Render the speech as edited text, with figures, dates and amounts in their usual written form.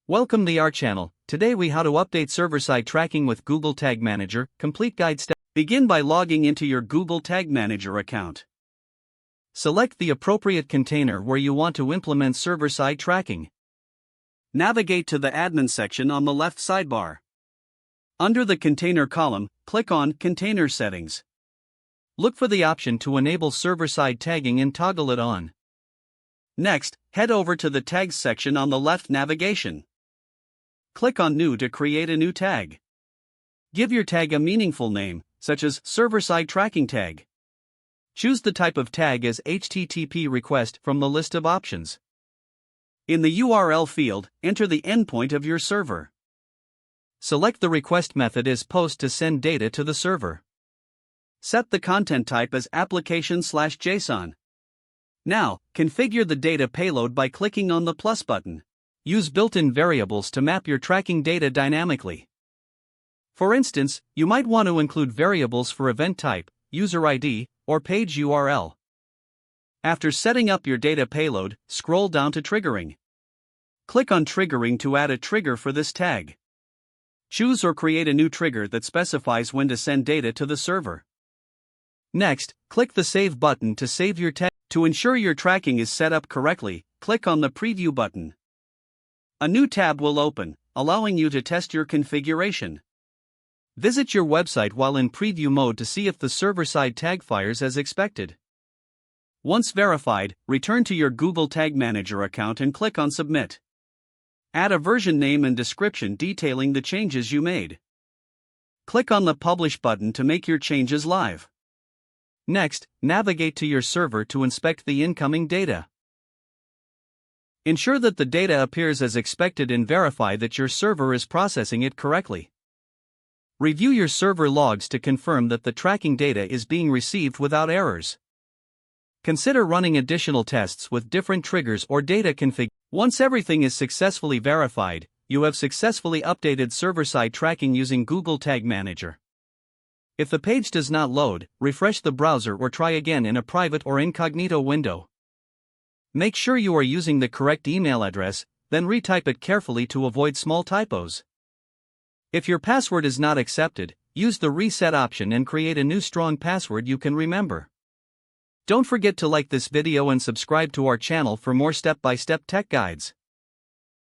Welcome to our channel. Today we how to update server-side tracking with Google Tag Manager. Complete guide step. Begin by logging into your Google Tag Manager account. Select the appropriate container where you want to implement server-side tracking. Navigate to the admin section on the left sidebar. Under the container column, click on Container Settings. Look for the option to enable server-side tagging and toggle it on. Next, head over to the Tags section on the left navigation. Click on New to create a new tag. Give your tag a meaningful name, such as Server-Side Tracking Tag. Choose the type of tag as HTTP request from the list of options. In the URL field, enter the endpoint of your server. Select the request method as POST to send data to the server. Set the content type as application/JSON. Now, configure the data payload by clicking on the plus button. Use built-in variables to map your tracking data dynamically. For instance, you might want to include variables for event type, user ID, or page URL. After setting up your data payload, scroll down to Triggering. Click on Triggering to add a trigger for this tag. Choose or create a new trigger that specifies when to send data to the server. Next, click the Save button to save your tag. To ensure your tracking is set up correctly, click on the Preview button. A new tab will open, allowing you to test your configuration. Visit your website while in preview mode to see if the server-side tag fires as expected. Once verified, return to your Google Tag Manager account and click on Submit. Add a version name and description detailing the changes you made. Click on the Publish button to make your changes live. Next, navigate to your server to inspect the incoming data. Ensure that the data appears as expected and verify that your server is processing it correctly. Review your server logs to confirm that the tracking data is being received without errors. Consider running additional tests with different triggers or data config. Once everything is successfully verified, you have successfully updated server-side tracking using Google Tag Manager. If the page does not load, refresh the browser or try again in a private or incognito window. Make sure you are using the correct email address, then retype it carefully to avoid small typos. If your password is not accepted, use the reset option and create a new strong password you can remember. Don't forget to like this video and subscribe to our channel for more step-by-step tech guides.